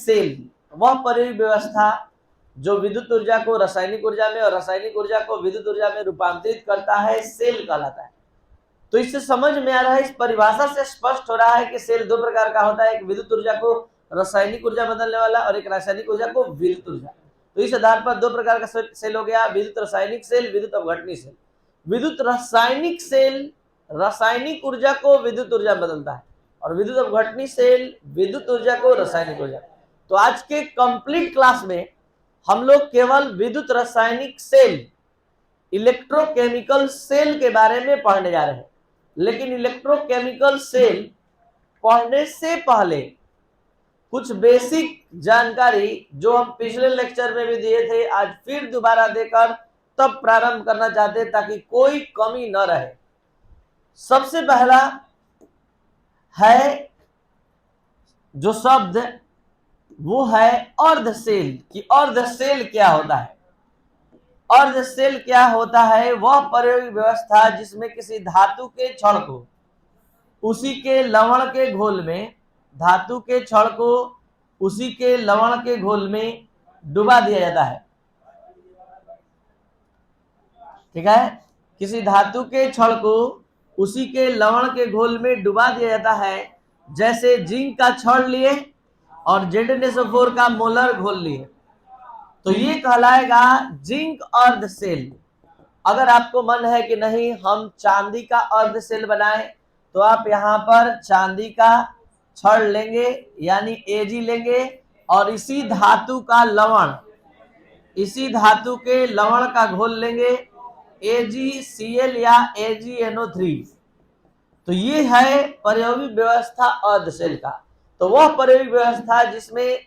Cell वह परिवहन व्यवस्था जो विद्युत ऊर्जा को रासायनिक ऊर्जा में और रासायनिक ऊर्जा को विद्युत ऊर्जा में रूपांतरित करता है, सेल कहलाता है। तो इससे समझ में आ रहा है, इस परिभाषा से स्पष्ट हो रहा है कि सेल दो प्रकार का होता है, एक विद्युत ऊर्जा को रासायनिक ऊर्जा बदलने वाला और एक रासायनिक ऊर्जा को विद्युत ऊर्जा। तो इस आधार पर दो प्रकार का सेल हो गया, विद्युत रासायनिक सेल, विद्युत अपघटनी सेल। विद्युत रासायनिक सेल रासायनिक ऊर्जा को विद्युत ऊर्जा बदलता है और विद्युत अपघटनी सेल विद्युत ऊर्जा को रासायनिक ऊर्जा। तो आज के कंप्लीट क्लास में हम लोग केवल विद्युत रासायनिक सेल, इलेक्ट्रोकेमिकल सेल के बारे में पढ़ने जा रहे हैं। लेकिन इलेक्ट्रोकेमिकल सेल पढ़ने से पहले कुछ बेसिक जानकारी जो हम पिछले लेक्चर में भी दिए थे, आज फिर दोबारा देकर तब प्रारंभ करना चाहते हैं ताकि कोई कमी न रहे। सबसे पहला है जो शब्द वो है अर्ध सेल कि अर्ध सेल क्या होता है। अर्ध सेल क्या होता है? वह प्रायोगिक व्यवस्था जिसमें किसी धातु के छड़ को उसी के लवण के घोल में, धातु के छड़ को उसी के लवण के घोल में डुबा दिया जाता है। ठीक है, किसी धातु के छड़ को उसी के लवण के घोल में डुबा दिया जाता है। जैसे जिंक का छड़ लिए और Zn4 का मोलर घोल लिए, तो ये कहलाएगा जिंक अर्ध सेल। अगर आपको मन है कि नहीं हम चांदी का अर्ध सेल बनाएं, तो आप यहाँ पर चांदी का छड़ लेंगे यानी Ag लेंगे और इसी धातु का लवण, इसी धातु के लवण का घोल लेंगे AgCl या AgNO3। तो ये है प्रायोगिक व्यवस्था अर्ध सेल का। तो वह प्रायोगिक व्यवस्था जिसमें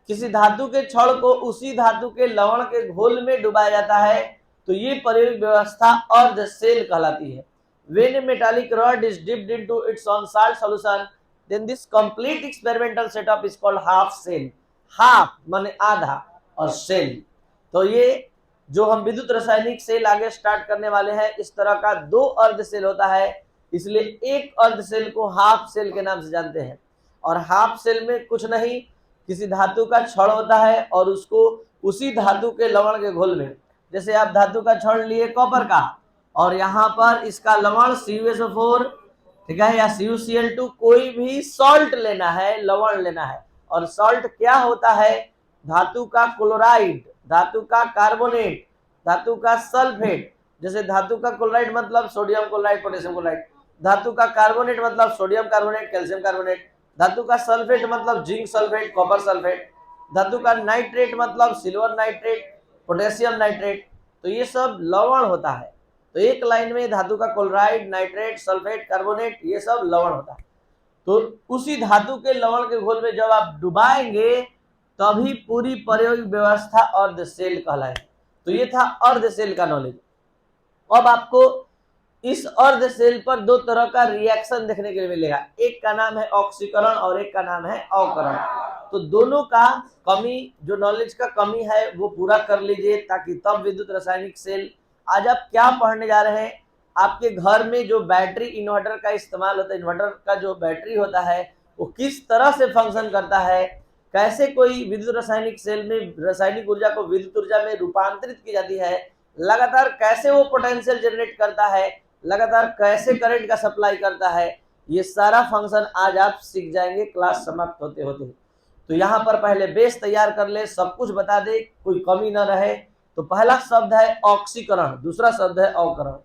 किसी धातु के छड़ को उसी धातु के लवण के घोल में डुबाया जाता है, तो ये प्रायोगिक व्यवस्था अर्ध सेल कहलाती है। When a metallic rod is dipped into its own salt solution, then this complete experimental setup is called half cell। Half माने आधा और सेल। तो ये जो हम विद्युत रासायनिक सेल आगे स्टार्ट करने वाले हैं, इस तरह का दो अर्ध सेल होता है, इसलिए एक अर्ध सेल को हाफ सेल के नाम से जानते हैं। और हाफ सेल में कुछ नहीं, किसी धातु का छड़ होता है और उसको उसी धातु के लवण के घोल में, जैसे आप धातु का छड़ लिए कॉपर का और यहाँ पर इसका लवण CuSO4, ठीक है, या CuCl2, कोई भी सॉल्ट लेना है, लवण लेना है। और सॉल्ट क्या होता है? धातु का क्लोराइड, धातु का कार्बोनेट, धातु का सल्फेट। जैसे धातु का क्लोराइड मतलब सोडियम क्लोराइड, पोटेशियम क्लोराइड। धातु का कार्बोनेट मतलब सोडियम कार्बोनेट, कैल्शियम कार्बोनेट। धातु का सल्फेट मतलब जिंक सल्फेट, कॉपर सल्फेट। धातु का नाइट्रेट मतलब सिल्वर नाइट्रेट, पोटेशियम नाइट्रेट। तो ये सब लवण होता है। तो एक लाइन में धातु का क्लोराइड, नाइट्रेट, सल्फेट, कार्बोनेट, ये सब लवण होता है। तो उसी धातु के लवण के घोल में जब आप डुबाएंगे तभी पूरी प्रायोगिक व्यवस्था अर्ध सेल कहलाएगी। तो ये था अर्ध सेल का नॉलेज। अब आपको इस अर्ध सेल पर दो तरह का रिएक्शन देखने के लिए मिलेगा, एक का नाम है ऑक्सीकरण और एक का नाम है अवकरण। तो दोनों का कमी, जो नॉलेज का कमी है वो पूरा कर लीजिए ताकि तब विद्युत रासायनिक सेल। आज आप क्या पढ़ने जा रहे हैं? आपके घर में जो बैटरी इन्वर्टर का इस्तेमाल होता है, इन्वर्टर का जो बैटरी होता है वो किस तरह से फंक्शन करता है, कैसे कोई विद्युत रासायनिक सेल में रासायनिक ऊर्जा को विद्युत ऊर्जा में रूपांतरित की जाती है, लगातार कैसे वो पोटेंशियल जनरेट करता है, लगातार कैसे करंट का सप्लाई करता है, ये सारा फंक्शन आज आप सीख जाएंगे क्लास समाप्त होते होते। तो यहाँ पर पहले बेस तैयार कर ले, सब कुछ बता दे, कोई कमी न रहे। तो पहला शब्द है ऑक्सीकरण, दूसरा शब्द है अवकरण।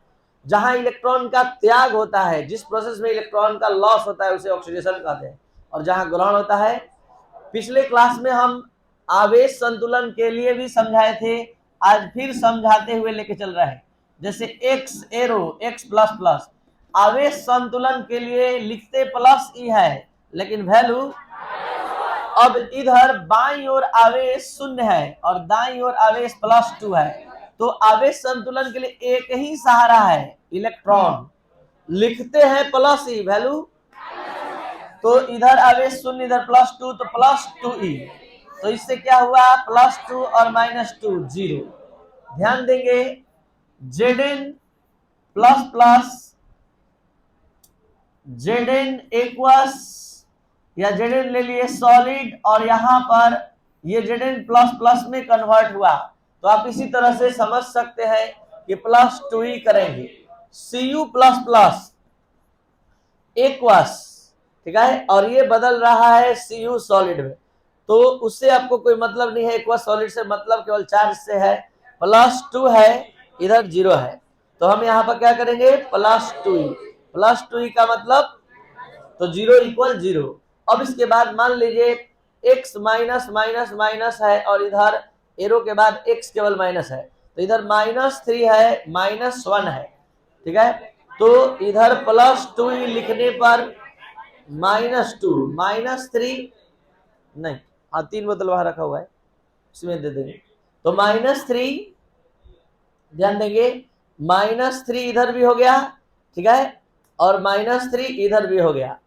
जहां इलेक्ट्रॉन का त्याग होता है, जिस प्रोसेस में इलेक्ट्रॉन का लॉस होता है उसे ऑक्सीडेशन कहते हैं। और जहां ग्रहण होता है, पिछले क्लास में हम आवेश संतुलन के लिए भी समझाए थे, आज फिर समझाते हुए लेके चल रहे हैं। जैसे x arrow, x plus plus, आवेश संतुलन के लिए लिखते प्लस ई है, लेकिन वैल्यू अब इधर बाईं ओर आवेश शून्य है और दाईं ओर आवेश +2 है। तो आवेश संतुलन के लिए एक ही सहारा है, इलेक्ट्रॉन। लिखते हैं प्लस ई, वैल्यू तो इधर आवेश शून्य, इधर +2, तो +2e। तो इससे क्या हुआ? +2 और -2 0। ध्यान देंगे, Zn plus plus Zn aqueous या Zn ले लिए सॉलिड, और यहाँ पर ये Zn प्लस प्लस में कन्वर्ट हुआ, तो आप इसी तरह से समझ सकते हैं कि +2e करेंगे। Cu प्लस प्लस एक्वस, ठीक है, और ये बदल रहा है Cu सॉलिड में, तो उससे आपको कोई मतलब नहीं है। एक्वस सॉलिड से मतलब केवल चार्ज से है। +2 है, इधर 0 है, तो हम यहाँ पर क्या करेंगे, +2e। +2e का मतलब तो 0 = 0। अब इसके बाद मान लीजिए x माइनस माइनस माइनस है, और इधर एरो के बाद x केवल माइनस है, तो इधर -3 है, -1 है, ठीक है, तो इधर +2e लिखने पर -2 -3 नहीं, हाँ 3 बोतल वहां रखा हुआ है, उसमें दे देंगे, तो -3, ध्यान देंगे, -3 इधर भी हो गया, ठीक है, और -3 इधर भी हो गया,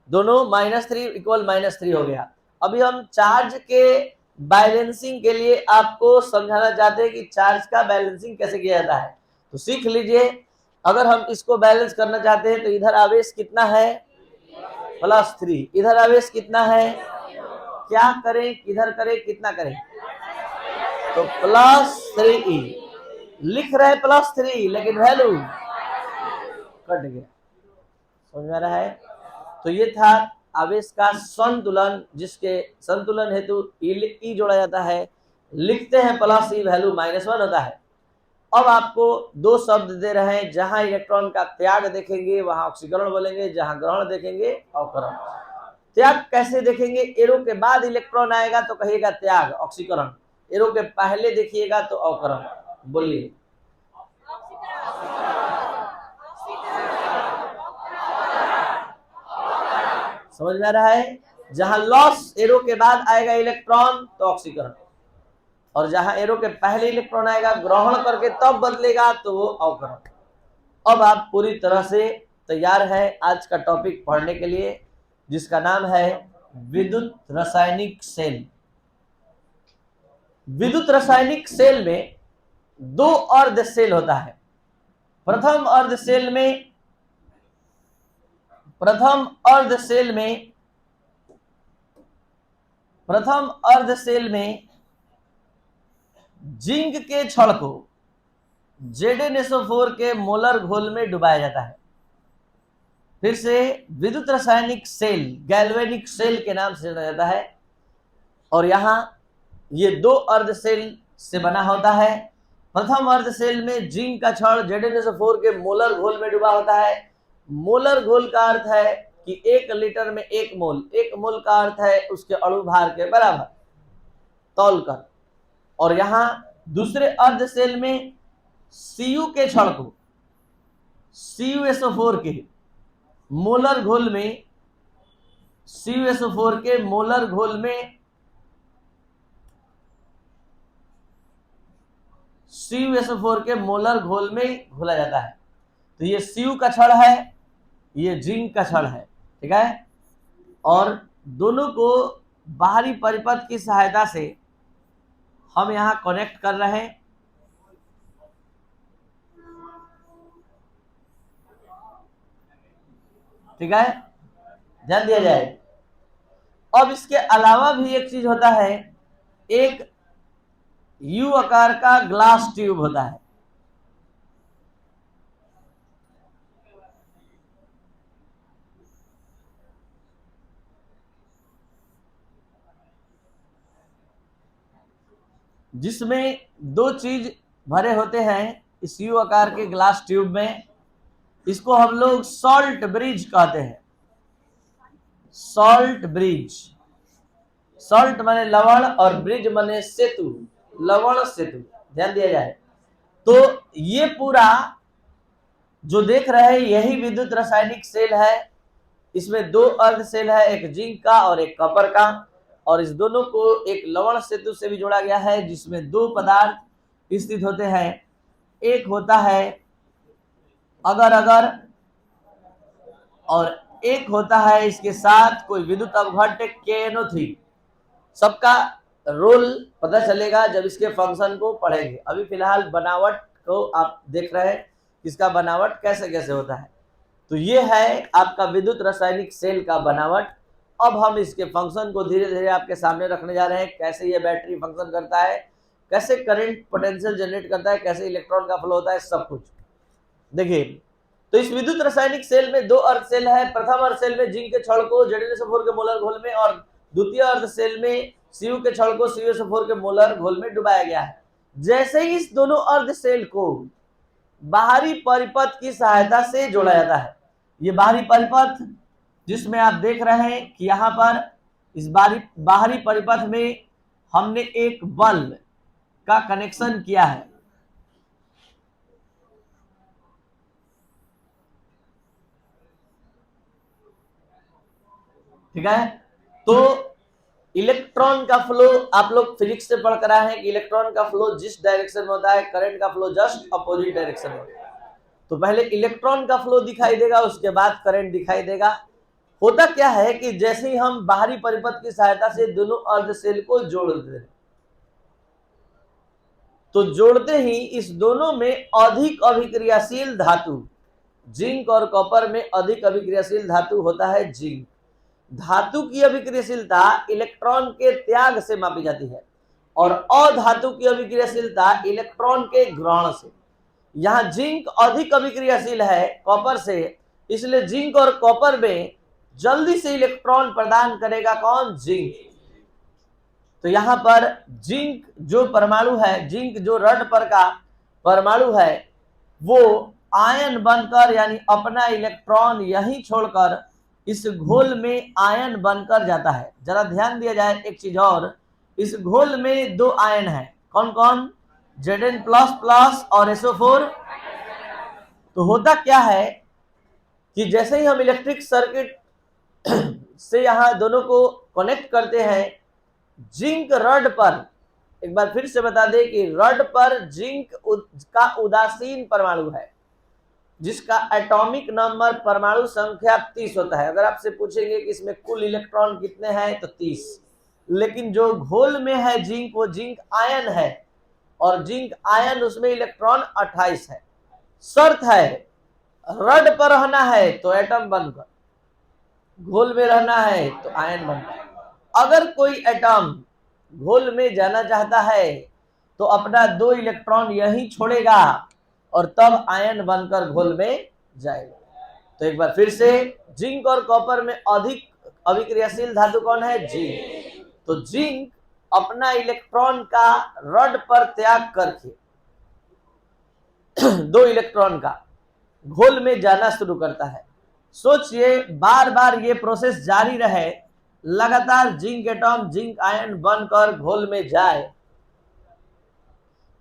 दोनों -3 = -3 हो गया। अभी हम चार्ज के बैलेंसिंग के लिए आपको समझाना चाहते हैं कि चार्ज का बैलेंसिंग कैसे किया जाता है, तो सीख लीजिए। अगर हम इसको बैलेंस करना चाहते हैं तो इधर आवेश कितना है, +3, इधर आवेश कितना है, क्या करें, किधर करें, कितना करें, तो +3e लिख रहे +3, लेकिन वैल्यू कट गया, समझ में आ रहा है। तो ये था आवेश का संतुलन, जिसके संतुलन हेतु ई जोड़ा जाता है, लिखते हैं +e, वैल्यू -1 होता है। अब आपको दो शब्द दे रहे हैं, जहां इलेक्ट्रॉन का त्याग देखेंगे वहां ऑक्सीकरण बोलेंगे, जहां ग्रहण देखेंगे अवकरण। त्याग कैसे देखेंगे, एरो के बाद इलेक्ट्रॉन आएगा तो कहिएगा त्याग ऑक्सीकरण, एरो के पहले देखिएगा तो अवकरण। बोलिए, समझ में आ रहा है। जहां लॉस एरो के बाद आएगा इलेक्ट्रॉन तो ऑक्सीकरण, और जहां एरो के पहले इलेक्ट्रॉन आएगा ग्रहण करके तब बदलेगा तो वो अवकरण। अब आप पूरी तरह से तैयार है आज का टॉपिक पढ़ने के लिए, जिसका नाम है विद्युत रासायनिक सेल। विद्युत रासायनिक सेल में 2 अर्ध सेल होता है। प्रथम अर्ध सेल में जिंक के छड़ को ZnSO4 के मोलर घोल में डुबाया जाता है। फिर से विद्युत रासायनिक सेल गैल्वेनिक सेल के नाम से जाना जाता है, और यहाँ ये 2 अर्ध सेल से बना होता है। प्रथम अर्ध सेल में जिंक का छड़ ZnSO4 के मोलर घोल में डूबा होता है। मोलर घोल का अर्थ है कि 1 लीटर में 1 मोल, 1 मोल का अर्थ है उसके अणु भार के बराबर तौलकर। और यहाँ दूसरे अर्ध सेल में Cu के छड़ को CuSO4 के मोलर घोल में CuSO4 के मोलर घोल में CuSO4 के मोलर घोल में घोला जाता है। तो ये Cu का छड़ है, ये जिंक का छड़ है, ठीक है, और दोनों को बाहरी परिपथ की सहायता से हम यहां कनेक्ट कर रहे हैं। ठीक है, ध्यान दिया जाए। अब इसके अलावा भी एक चीज होता है, एक यू आकार का ग्लास ट्यूब होता है। जिसमें 2 चीज भरे होते हैं इस यू आकार के ग्लास ट्यूब में। इसको हम लोग सॉल्ट ब्रिज कहते हैं। सॉल्ट ब्रिज, सॉल्ट माने लवण और ब्रिज माने सेतु, लवण सेतु, ध्यान दिया जाए। तो ये पूरा जो देख रहे हैं यही विद्युत रासायनिक सेल है। इसमें 2 अर्ध सेल है, एक जिंक का और एक कॉपर का, और इस दोनों को एक लवण सेतु से भी जोड़ा गया है, जिसमें 2 पदार्थ स्थित होते हैं। एक होता है अगर अगर, और एक होता है इसके साथ कोई विद्युत अवघट्ट KNO3। सबका रोल पता चलेगा जब इसके फंक्शन को पढ़ेंगे। अभी फिलहाल बनावट को आप देख रहे हैं, इसका बनावट कैसे कैसे होता है। तो ये है आपका विद्युत रासायनिक सेल का बनावट। अब हम इसके फंक्शन को धीरे धीरे आपके सामने रखने जा रहे हैं, कैसे ये बैटरी फंक्शन करता है, कैसे करंट पोटेंशियल जनरेट करता है, कैसे इलेक्ट्रॉन का फ्लो होता है, सब कुछ देखिए। तो इस विद्युत रासायनिक सेल में दो अर्ध सेल है। प्रथम अर्ध सेल में जिंक के छड़ को Zn4 के मोलर घोल में और द्वितीय अर्ध सेल में Cu के छड़ को CuSO4 के मोलर घोल में डुबाया गया है। जैसे ही इस दोनों अर्ध सेल को बाहरी परिपथ की सहायता से जोड़ा जाता है, ये बाहरी परिपथ जिसमें आप देख रहे हैं कि यहाँ पर इस बाहरी परिपथ में हमने एक बल्ब का कनेक्शन किया है। ठीक है, तो इलेक्ट्रॉन का फ्लो आप लोग फिजिक्स से पढ़ कर आए हैं कि इलेक्ट्रॉन का फ्लो जिस डायरेक्शन में होता है, करंट का फ्लो जस्ट अपोजिट डायरेक्शन में होता है। तो पहले इलेक्ट्रॉन का फ्लो दिखाई देगा, उसके बाद करंट दिखाई देगा। होता क्या है कि जैसे ही हम बाहरी परिपथ की सहायता से दोनों अर्ध सेल को जोड़ते हैं, तो जोड़ते ही इस दोनों में अधिक अभिक्रियाशील धातु, जिंक और कॉपर में अधिक अभिक्रियाशील धातु होता है जिंक। धातु की अभिक्रियाशीलता इलेक्ट्रॉन के त्याग से मापी जाती है और अधातु की अभिक्रियाशीलता इलेक्ट्रॉन के ग्रहण से। यहाँ जिंक अधिक अभिक्रियाशील है कॉपर से, इसलिए जिंक और कॉपर में जल्दी से इलेक्ट्रॉन प्रदान करेगा कौन? जिंक। तो यहाँ पर जिंक जो परमाणु है, जिंक जो रड पर का परमाणु है, वो आयन बनकर यानी अपना इलेक्ट्रॉन यहीं छोड़कर इस घोल में आयन बनकर जाता है। जरा ध्यान दिया जाए एक चीज और, इस घोल में दो आयन है, कौन कौन? Zn++ और SO4। तो होता क्या है कि जैसे ही हम इलेक्ट्रिक सर्किट से यहां दोनों को कनेक्ट करते हैं, जिंक रड पर, एक बार फिर से बता दें कि रड पर जिंक का उदासीन परमाणु है जिसका एटॉमिक नंबर परमाणु संख्या 30 होता है। अगर आपसे पूछेंगे कि इसमें कुल इलेक्ट्रॉन कितने हैं तो 30, लेकिन जो घोल में है जिंक वो जिंक आयन है और जिंक आयन उसमें इलेक्ट्रॉन 28 है। शर्त है रड पर रहना है तो एटम बनकर, घोल में रहना है तो आयन बनकर। अगर कोई एटम घोल में जाना चाहता है तो अपना 2 इलेक्ट्रॉन यहीं छोड़ेगा और तब आयन बनकर घोल में जाएगा। तो एक बार फिर से, जिंक और कॉपर में अधिक अभिक्रियाशील धातु कौन है? जिंक। तो जिंक अपना इलेक्ट्रॉन का रड पर त्याग करके 2 इलेक्ट्रॉन का घोल में जाना शुरू करता है। सोचिए बार बार ये प्रोसेस जारी रहे, लगातार जिंक एटम जिंक आयन बनकर घोल में जाए,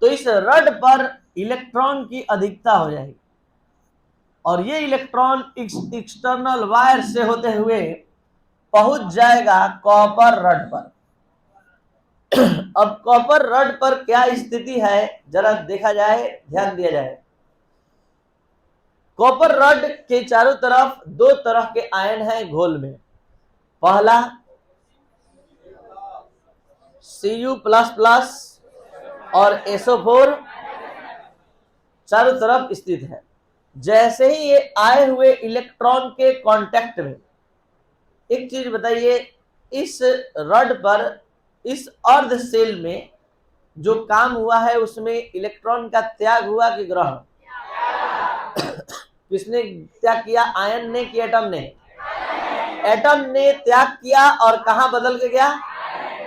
तो इस रड पर इलेक्ट्रॉन की अधिकता हो जाएगी और ये इलेक्ट्रॉन एक्सटर्नल वायर से होते हुए पहुंच जाएगा कॉपर रड पर। अब कॉपर रड पर क्या स्थिति है जरा देखा जाए, ध्यान दिया जाए। कॉपर रड के चारों तरफ 2 तरह के आयन हैं घोल में। पहला Cu++ और SO4 चारों तरफ स्थित है। जैसे ही ये आए हुए इलेक्ट्रॉन के कांटेक्ट में, एक चीज बताइए, इस रड पर इस अर्ध सेल में जो काम हुआ है उसमें इलेक्ट्रॉन का त्याग हुआ कि ग्रहण? किसने त्याग किया? आयन ने कि एटम ने? एटम ने त्याग किया और कहां बदल के गया?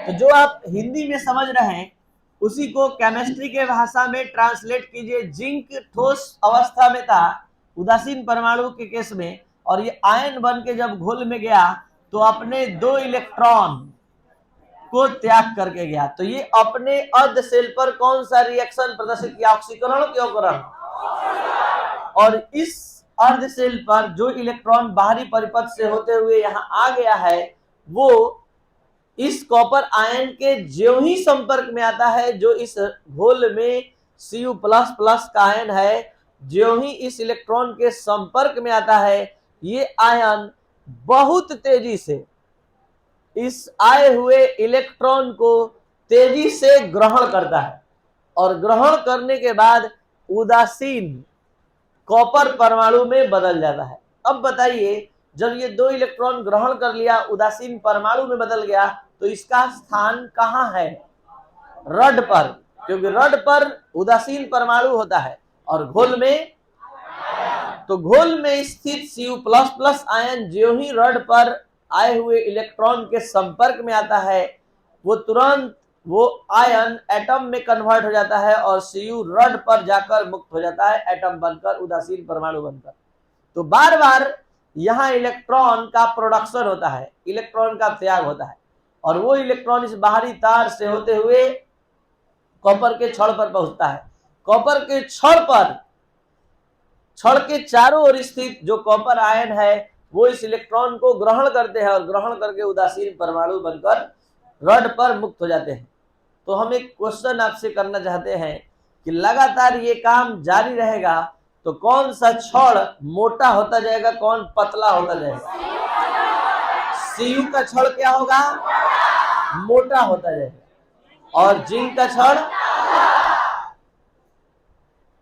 तो जो आप हिंदी में समझ रहे हैं उसी को केमिस्ट्री के भाषा में ट्रांसलेट कीजिए। जिंक ठोस अवस्था में था उदासीन परमाणु के केस में, और ये आयन बन के जब घोल में गया तो अपने 2 इलेक्ट्रॉन को त्याग करके गया। तो ये अपने अर्ध सेल पर कौन सा रिएक्शन प्रदर्शित किया? ऑक्सीकरण की अवकरण। और इस अर्ध सेल पर जो इलेक्ट्रॉन बाहरी परिपथ से होते हुए यहाँ आ गया है, वो इस कॉपर आयन के ज्यों ही संपर्क में आता है, जो इस घोल में Cu++ का आयन है, ज्यों ही इस इलेक्ट्रॉन के संपर्क में आता है, ये आयन बहुत तेजी से इस आए हुए इलेक्ट्रॉन को तेजी से ग्रहण करता है और ग्रहण करने के बाद उदासीन कॉपर परमाणु में बदल जाता है। अब बताइए जब ये 2 इलेक्ट्रॉन ग्रहण कर लिया, उदासीन परमाणु में बदल गया, तो इसका स्थान कहाँ है? रड पर, क्योंकि रड पर उदासीन परमाणु होता है और घोल में, तो घोल में स्थित Cu++ आयन जो ही रड पर आए हुए इलेक्ट्रॉन के संपर्क में आता है, वो तुरंत वो आयन एटम में कन्वर्ट हो जाता है और Cu रड पर जाकर मुक्त हो जाता है, एटम बनकर, उदासीन परमाणु बनकर। तो बार बार यहाँ इलेक्ट्रॉन का प्रोडक्शन होता है, इलेक्ट्रॉन का त्याग होता है, और वो इलेक्ट्रॉन इस बाहरी तार से होते हुए कॉपर के छड़ पर पहुंचता है। कॉपर के छड़ पर, छड़ के चारों ओर स्थित जो कॉपर आयन है, वो इस इलेक्ट्रॉन को ग्रहण करते हैं और ग्रहण करके उदासीन परमाणु बनकर रड पर मुक्त हो जाते हैं। तो हम एक क्वेश्चन आपसे करना चाहते हैं कि लगातार ये काम जारी रहेगा तो कौन सा छड़ मोटा होता जाएगा, कौन पतला होता जाएगा? Cu का छड़ क्या होगा? मोटा होता जाएगा। और जिंक का छड़,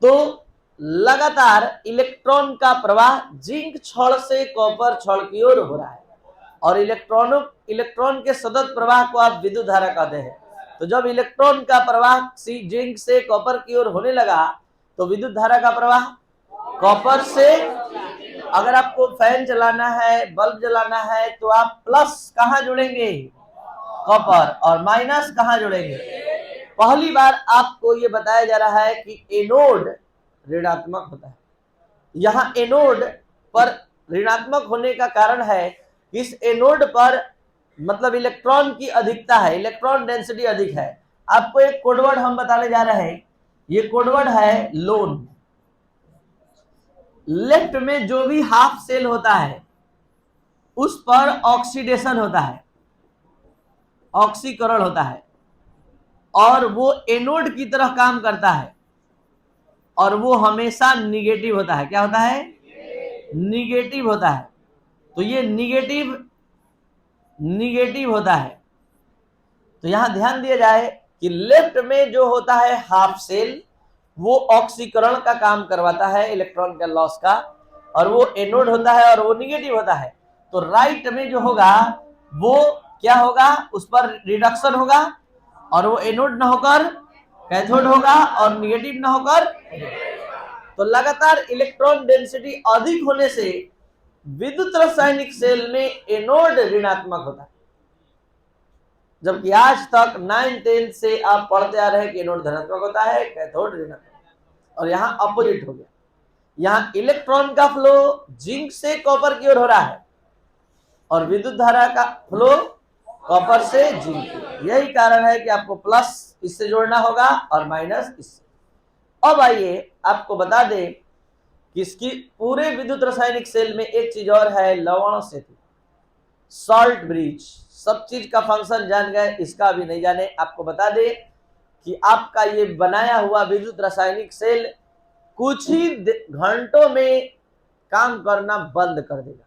तो लगातार इलेक्ट्रॉन का प्रवाह जिंक छड़ से कॉपर छड़ की ओर हो रहा है, और इलेक्ट्रॉन के सतत प्रवाह को आप विद्युत धारा कहते हैं। तो जब इलेक्ट्रॉन का प्रवाह जिंक से कॉपर की ओर होने लगा, तो विद्युत धारा का प्रवाह कॉपर से, अगर आपको फैन चलाना है, बल्ब जलाना है, तो आप प्लस कहाँ जुड़ेंगे? कॉपर, और माइनस कहाँ जुड़ेंगे? पहली बार आपको ये बताया जा रहा है कि एनोड ऋणात्मक होता है। यहाँ एनोड पर ऋणात्मक होने का कारण है, इस एनोड पर मतलब इलेक्ट्रॉन की अधिकता है, इलेक्ट्रॉन डेंसिटी अधिक है। आपको एक कोडवर्ड हम बताने जा रहे हैं, ये कोडवर्ड है लोन। लेफ्ट में जो भी हाफ सेल होता है उस पर ऑक्सीडेशन होता है, ऑक्सीकरण होता है, और वो एनोड की तरह काम करता है, और वो हमेशा निगेटिव होता है। क्या होता है? निगेटिव होता है। तो ये निगेटिव होता है। तो यहां ध्यान दिया जाए कि लेफ्ट में जो होता है हाफ सेल, वो ऑक्सीकरण का काम करवाता है, इलेक्ट्रॉन के लॉस का, और वो एनोड होता है और वो निगेटिव होता है। तो राइट में जो होगा वो क्या होगा? उस पर रिडक्शन होगा, और वो एनोड ना होकर कैथोड होगा, और निगेटिव ना होकर। तो लगातार इलेक्ट्रॉन डेंसिटी अधिक होने से विद्युत रासायनिक सेल में एनोड ऋणात्मक होता है, जबकि आज तक 9th-10th से आप पढ़ते आ रहे हैं कि एनोड धनात्मक होता है, कैथोड ऋणात्मक। और यहाँ अपोजिट हो गया, यहाँ इलेक्ट्रॉन का फ्लो जिंक से कॉपर की ओर हो रहा है, और विद्युत धारा का फ्लो कॉपर से जिंक। यही कारण है कि आपको प्लस इससे जोड़ना होगा और माइनस इससे। अब आइए आपको बता दें कि इसकी पूरे विद्युत रासायनिक सेल में एक चीज और है, लवण सेतु, सॉल्ट ब्रिज। सब चीज का फंक्शन जान गए, इसका भी नहीं जाने। आपको बता दें कि आपका ये बनाया हुआ विद्युत रासायनिक सेल कुछ ही घंटों में काम करना बंद कर देगा।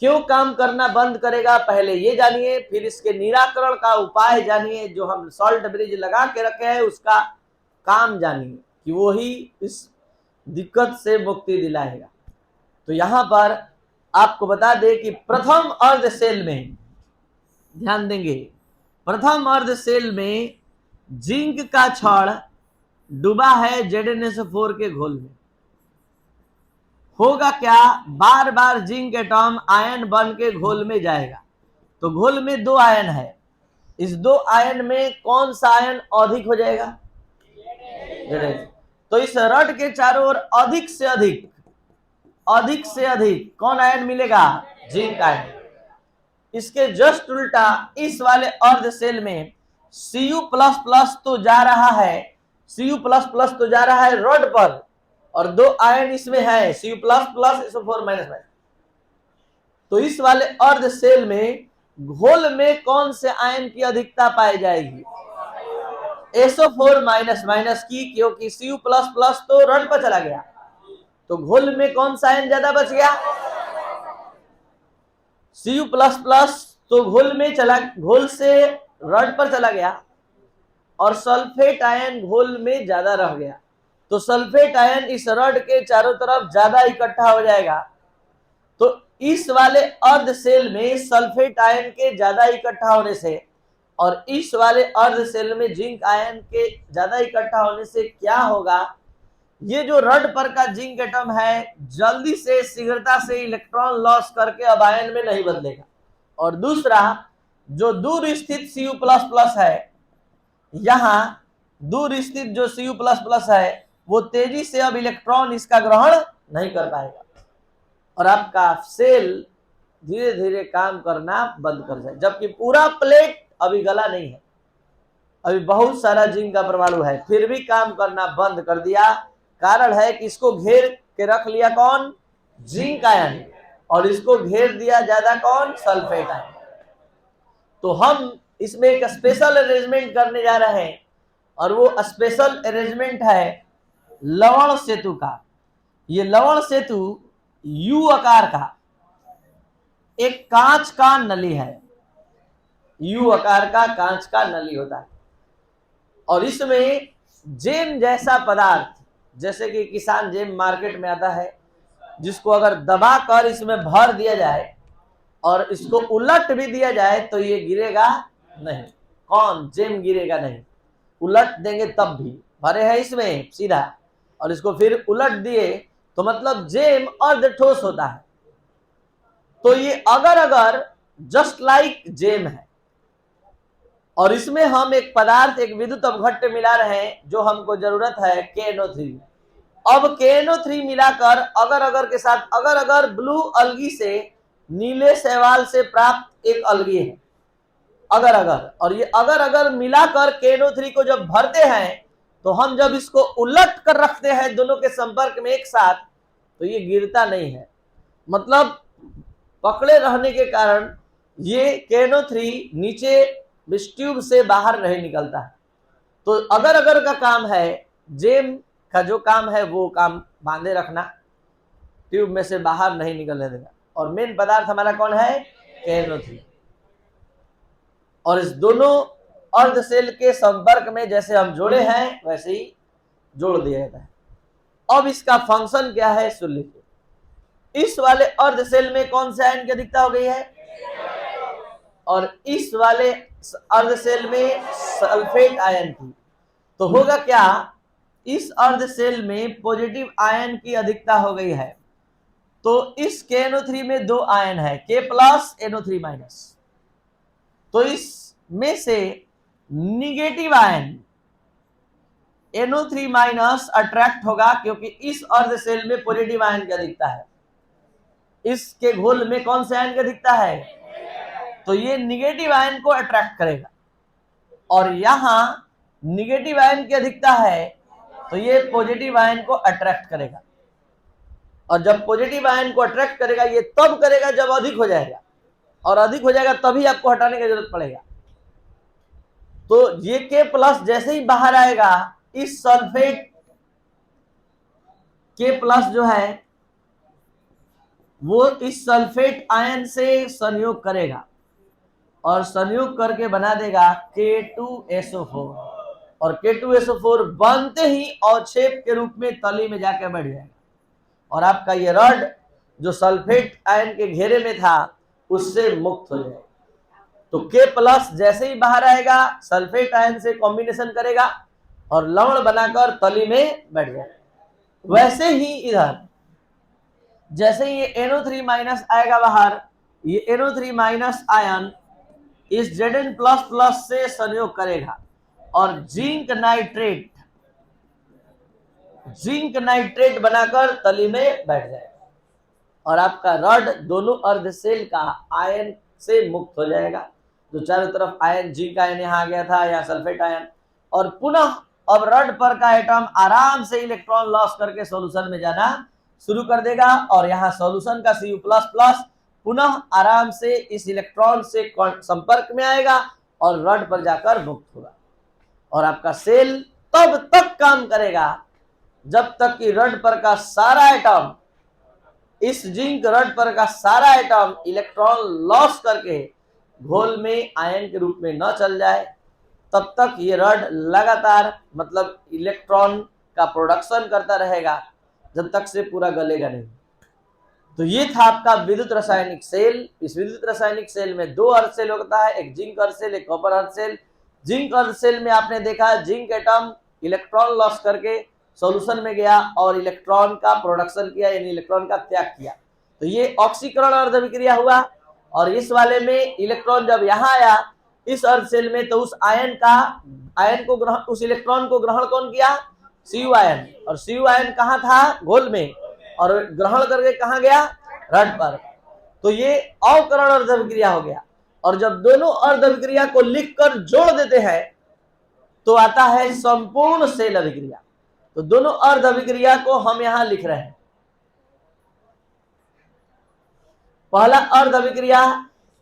क्यों काम करना बंद करेगा, पहले ये जानिए, फिर इसके निराकरण का उपाय जानिए। जो हम सॉल्ट ब्रिज लगा के रखे हैं उसका काम जानिए कि वो ही इस दिक्कत से मुक्ति दिलाएगा। तो यहां पर आपको बता दें कि प्रथम अर्ध सेल में ध्यान देंगे, प्रथम अर्ध सेल में जिंक का छड़ डूबा है ZnSO4 के घोल में। होगा क्या? बार बार जिंक एटॉम आयन बन के घोल में जाएगा। तो घोल में 2 आयन है, इस 2 आयन में कौन सा आयन अधिक हो जाएगा? तो इस रड के चारों ओर अधिक से अधिक कौन आयन मिलेगा? Zinc ion. इसके जस्ट उल्टा इस वाले अर्ध सेल में Cu++ तो जा रहा है, Cu++ तो जा रहा है रड पर, और 2 आयन इसमें है, Cu++ SO4-। तो इस वाले अर्ध सेल में घोल में कौन से आयन की अधिकता पाई जाएगी? SO4- की, क्योंकि Cu++ तो रड पर चला गया। तो घोल में कौन सा आयन ज्यादा बच गया? Cu++ तो घोल में चला, घोल से रड पर चला गया, और सल्फेट आयन घोल में ज्यादा रह गया। तो सल्फेट आयन इस रड के चारों तरफ ज्यादा इकट्ठा हो जाएगा। तो इस वाले अर्ध सेल में सल्फेट आयन के ज्यादा इकट्ठा होने से और इस वाले अर्ध सेल में जिंक आयन के ज्यादा इकट्ठा होने से क्या होगा, ये जो रड पर का जिंक एटम है जल्दी से शीघ्रता से इलेक्ट्रॉन लॉस करके अब आयन में नहीं बदलेगा। और दूसरा, जो दूर स्थित Cu++ है, यहां दूर स्थित जो Cu++ है वो तेजी से अब इलेक्ट्रॉन इसका ग्रहण नहीं कर पाएगा और आपका सेल धीरे धीरे काम करना बंद कर जाए। जबकि पूरा प्लेट अभी गला नहीं है, अभी बहुत सारा जिंक का परमाणु है, फिर भी काम करना बंद कर दिया। कारण है कि इसको घेर के रख लिया कौन, जिंक आयन, और इसको घेर दिया ज्यादा कौन, सल्फेट आयन। तो हम इसमें एक स्पेशल अरेंजमेंट करने जा रहे हैं और वो स्पेशल अरेंजमेंट है लवण सेतु का। ये लवण सेतु यू आकार का एक कांच का नली है, यू आकार का कांच का नली होता है और इसमें जेम जैसा पदार्थ, जैसे कि किसान जेम मार्केट में आता है, जिसको अगर दबा कर इसमें भर दिया जाए और इसको उलट भी दिया जाए तो ये गिरेगा नहीं। कौन, जेम गिरेगा नहीं। उलट देंगे तब भी, भरे है इसमें सीधा और इसको फिर उलट दिए तो मतलब जेम अर्ध ठोस होता है। तो ये अगर जस्ट लाइक जेम है और इसमें हम एक पदार्थ, एक विद्युत अपघट्य मिला रहे हैं जो हमको जरूरत है KNO3। अब KNO3 मिलाकर अगर के साथ अगर ब्लू अलगी से, नीले शैवाल से प्राप्त एक अलगी है अगर, और ये अगर मिलाकर KNO3 को जब भरते हैं तो हम जब इसको उलट कर रखते हैं दोनों के संपर्क में एक साथ तो ये गिरता नहीं है। मतलब पकड़े रहने के कारण ये KNO3 नीचे ट्यूब से बाहर नहीं निकलता है। तो अगर का काम है, जेम का जो काम है वो काम बांधे रखना, ट्यूब में से बाहर नहीं निकलने देगा। और मेन पदार्थ हमारा कौन है, KNO3। और इस दोनों अर्ध सेल के संपर्क में जैसे हम जोड़े हैं वैसे ही जोड़ दिया जाता है। अब इसका फंक्शन क्या है सुन लीजिए। इस वाले अर्ध सेल में कौन से आयन की अधिकता हो गई है, और इस वाले अर्ध सेल में सल्फेट आयन की। तो होगा क्या, इस अर्ध सेल में पॉजिटिव आयन की अधिकता हो गई है। तो इस KNO3 में दो आयन है, K+ NO3-। तो इसमें से निगेटिव आयन NO3- अट्रैक्ट होगा क्योंकि इस अर्ध सेल में पॉजिटिव आयन की अधिकता है। इसके घोल में कौन से आयन की अधिकता है, तो ये निगेटिव आयन को अट्रैक्ट करेगा। और यहां निगेटिव आयन की अधिकता है तो ये पॉजिटिव आयन को अट्रैक्ट करेगा। और जब पॉजिटिव आयन को अट्रैक्ट करेगा ये तब करेगा जब अधिक हो जाएगा, और अधिक हो जाएगा तभी आपको हटाने की जरूरत पड़ेगा। तो ये K+ जैसे ही बाहर आएगा, इस सल्फेट K+ जो है वो इस सल्फेट आयन से संयोग करेगा और संयोग करके बना देगा K2SO4। और K2SO4 बनते ही अवक्षेप के रूप में तली में जाकर बैठ जाएगा और आपका ये रड जो सल्फेट आयन के घेरे में था उससे मुक्त हो जाएगा। तो K+ जैसे ही बाहर आएगा सल्फेट आयन से कॉम्बिनेशन करेगा और लवण बनाकर तली में बैठ जाएगा। वैसे ही इधर जैसे ही ये NO3- आएगा बाहर, ये NO3- आयन इस Zn++ से संयोग करेगा और जिंक नाइट्रेट बनाकर तली में बैठ जाएगा और आपका रड दोनों अर्ध सेल का आयन से मुक्त हो जाएगा। जो चारों तरफ आयन, जिंक आयन यहाँ आ गया था, यहाँ सल्फेट आयन, और पुनः अब रड पर का एटम आराम से इलेक्ट्रॉन लॉस करके सॉल्यूशन में जाना शुरू कर देगा और यहाँ सॉल्यूशन का Cu++ पुनः आराम से इस इलेक्ट्रॉन से संपर्क में आएगा और रड पर जाकर मुक्त होगा। और आपका सेल तब तक काम करेगा जब तक कि रड पर का सारा एटम, इस जिंक रड पर का सारा एटम इलेक्ट्रॉन लॉस करके घोल में आयन के रूप में न चल जाए। तब तक ये रड लगातार मतलब इलेक्ट्रॉन का प्रोडक्शन करता रहेगा जब तक से पूरा गलेगा नहीं। तो ये था आपका विद्युत रासायनिक सेल। इस विद्युत रासायनिक सेल में दो अर्ध सेल होता है, एक जिंक अर्ध सेल, एक कॉपर अर्ध सेल। जिंक अर्ध सेल में आपने देखा जिंक एटम इलेक्ट्रॉन लॉस करके सॉल्यूशन में गया और इलेक्ट्रॉन का प्रोडक्शन किया, यानी इलेक्ट्रॉन का त्याग किया। तो ये ऑक्सीकरण अर्ध अभिक्रिया हुआ। और इस वाले में इलेक्ट्रॉन जब यहाँ आया इस अर्ध सेल में, तो उस उस इलेक्ट्रॉन को ग्रहण कौन किया? Cu ion. और Cu आयन कहाँ था? घोल में। और ग्रहण करके कहाँ गया? रड पर। तो ये अवकरण अर्ध अभिक्रिया हो गया। और जब दोनों अर्ध अभिक्रिया को लिखकर जोड़ देते हैं तो आता है संपूर्ण सेल अभिक्रिया। तो दोनों अर्ध अभिक्रिया को हम यहां लिख रहे हैं। पहला अर्ध अभिक्रिया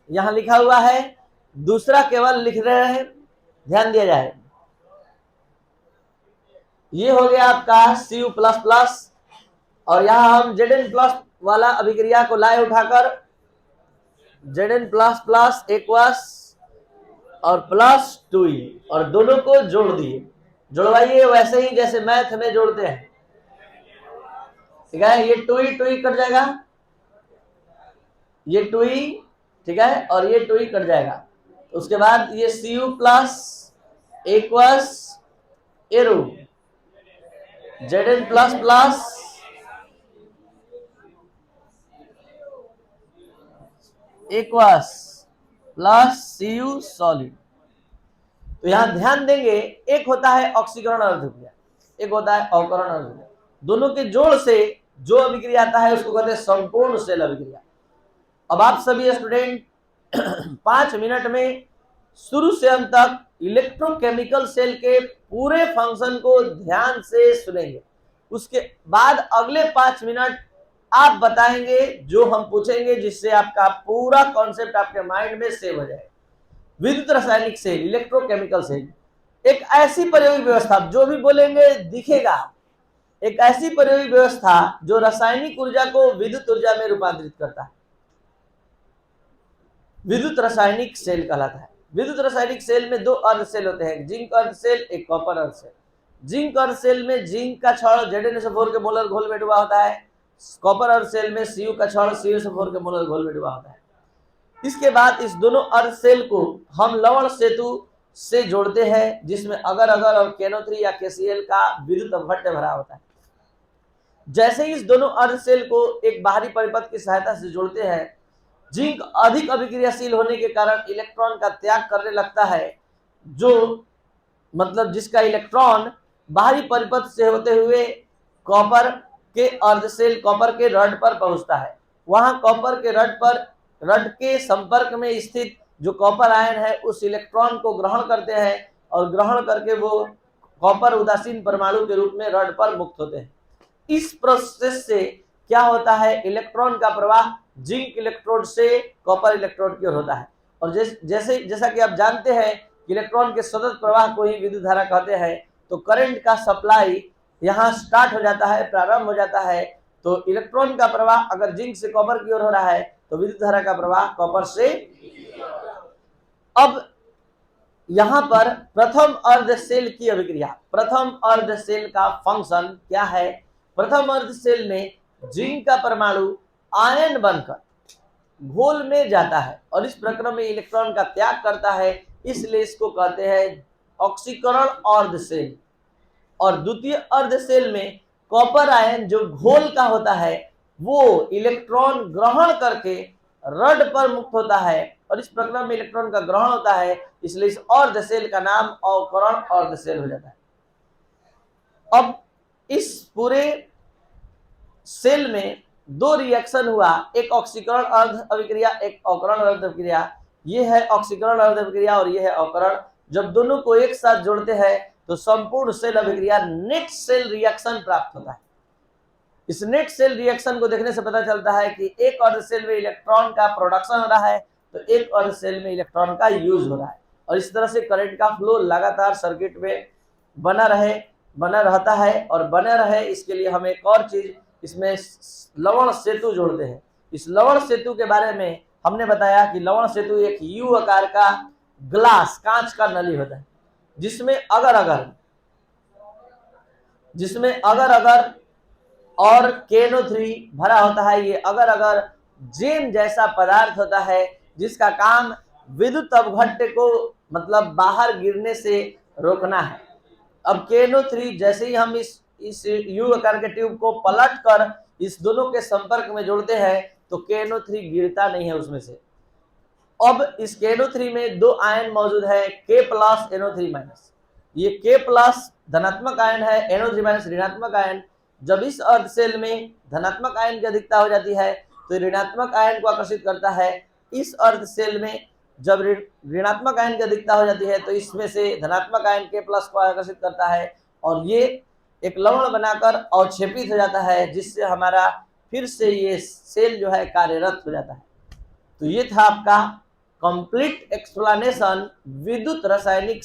यहां लिखा हुआ है, दूसरा केवल लिख रहे हैं, ध्यान दिया जाए। ये हो गया आपका Cu++ और यहां हम Zn+ वाला अभिक्रिया को लाए उठाकर Zn++ एक्वस और +2e और दोनों को जोड़ दिए। जोड़वाइए वैसे ही जैसे मैथ में जोड़ते हैं, ठीक है। ये 2e कट जाएगा, ये 2e, ठीक है, और ये 2e कट जाएगा। उसके बाद ये Cu+ aqueous arrow Zn++ aqueous +Cu solid. तो यहां ध्यान देंगे, एक होता है ऑक्सीकरण अर्ध अभिक्रिया, एक होता है अवकरण अर्ध अभिक्रिया। दोनों के जोड़ से जो अभिक्रिया आता है उसको कहते हैं संपूर्ण सेल अभिक्रिया। अब आप सभी स्टूडेंट 5 मिनट में शुरू से अंत तक इलेक्ट्रोकेमिकल सेल के पूरे फंक्शन को ध्यान से सुनेंगे। उसके बाद अगले 5 मिनट आप बताएंगे जो हम पूछेंगे, जिससे आपका पूरा कॉन्सेप्ट आपके माइंड में सेव हो जाए। विद्युत रासायनिक सेल, इलेक्ट्रोकेमिकल सेल एक ऐसी प्रायोगिक व्यवस्था, जो भी बोलेंगे दिखेगा, एक ऐसी प्रायोगिक व्यवस्था जो रासायनिक ऊर्जा को विद्युत ऊर्जा में रूपांतरित करता है, विद्युत रासायनिक सेल कहलाता है। विद्युत रासायनिक सेल में दो अर्ध सेल होते हैं, जिंक अर्ध सेल, एक कॉपर अर्ध सेल। जिंक अर्ध सेल में जिंक का छड़ Zn4 के मोलर घोल में डूबा होता है। कॉपर अर्ध सेल में Cu का छड़ CuSO4 के मोलर घोल में डूबा होता है। इसके बाद इस दोनों अर्ध सेल को हम लवण सेतु से जोड़ते हैं, जिसमें अगर अगर और KNO3 या KCl का विद्युत अपघट्य भरा होता है। जैसे ही इस दोनों अर्ध सेल को एक बाहरी परिपथ की सहायता से जोड़ते हैं, जिंक अधिक अभिक्रियाशील होने के कारण इलेक्ट्रॉन का त्याग करने लगता है, जो मतलब जिसका इलेक्ट्रॉन बाहरी परिपथ से होते हुए कॉपर के अर्ध सेल, कॉपर के रड पर पहुंचता है। वहां कॉपर के रड के संपर्क में स्थित जो कॉपर आयन है उस इलेक्ट्रॉन को ग्रहण करते हैं और ग्रहण करके वो कॉपर उदासीन परमाणु के रूप में रड पर मुक्त होते हैं। इस प्रोसेस से क्या होता है, इलेक्ट्रॉन का प्रवाह जिंक इलेक्ट्रोड से कॉपर इलेक्ट्रोड की ओर होता है। और जैसा कि आप जानते हैं इलेक्ट्रॉन के सतत प्रवाह को ही विद्युत धारा कहते हैं। तो करंट का सप्लाई यहाँ स्टार्ट हो जाता है, प्रारंभ हो जाता है। तो इलेक्ट्रॉन का प्रवाह अगर जिंक से कॉपर की ओर हो रहा है तो विद्युत धारा का प्रवाह कॉपर से। अब यहां पर प्रथम अर्ध सेल की अभिक्रिया, प्रथम अर्ध सेल का फंक्शन क्या है? प्रथम अर्ध सेल में जिंक का परमाणु आयन बनकर घोल में जाता है और इस प्रक्रिया में इलेक्ट्रॉन का त्याग करता है, इसलिए इसको कहते हैं ऑक्सीकरण अर्ध सेल। और द्वितीय अर्ध सेल में कॉपर आयन जो घोल का होता है वो इलेक्ट्रॉन ग्रहण करके रड पर मुक्त होता है और इस प्रक्रिया में इलेक्ट्रॉन का ग्रहण होता है, इसलिए इस अर्ध सेल का नाम अवकरण अर्ध सेल हो जाता है। अब इस पूरे सेल में दो रिएक्शन हुआ, एक ऑक्सीकरण अर्ध अभिक्रिया, एक अवकरण अर्ध अभिक्रिया। ये है ऑक्सीकरण अर्ध अभिक्रिया और ये है अवकरण। जब दोनों को एक साथ जोड़ते हैं तो संपूर्ण सेल अभिक्रिया नेट सेल रिएक्शन प्राप्त होता है। इस नेट सेल रिएक्शन को देखने से पता चलता है कि एक अर्ध सेल में इलेक्ट्रॉन का प्रोडक्शन हो रहा है तो एक अर्ध सेल में इलेक्ट्रॉन का यूज हो रहा है। और इस तरह से करंट का फ्लो लगातार सर्किट में बना रहता है और बना रहे, इसके लिए हम एक और चीज इसमें लवण सेतु जोड़ते हैं। इस लवण सेतु के बारे में हमने बताया कि लवण सेतु एक यू आकार का ग्लास, कांच का नली होता है, जिसमें अगर अगर और KNO3 भरा होता है। ये अगर अगर जेम जैसा पदार्थ होता है जिसका काम विद्युत अवघट्ट को मतलब बाहर गिरने से रोकना है। अब KNO3 जैसे ही हम इस यू आकार के ट्यूब को पलट कर इस दोनों के संपर्क में जोड़ते हैं तो KNO3 गिरता नहीं है उसमें से। अब इस KNO3 में दो आयन मौजूद है, K प्लस NO3 माइनस। ये K प्लस धनात्मक आयन है, NO3 माइनस ऋणात्मक आयन। जब इस अर्ध सेल में धनात्मक आयन की अधिकता हो जाती है तो ऋणात्मक आयन को आकर्षित करता है। इस अर्ध सेल में जब ऋणात्मक आयन की अधिकता हो जाती है तो इसमें से धनात्मक आयन K प्लस को आकर्षित करता है और ये एक लवण बनाकर अवक्षेपित हो जाता है, जिससे हमारा फिर से ये सेल जो है कार्यरत हो जाता है। तो ये था आपका कंप्लीट एक्सप्लेनेशन विद्युत रासायनिक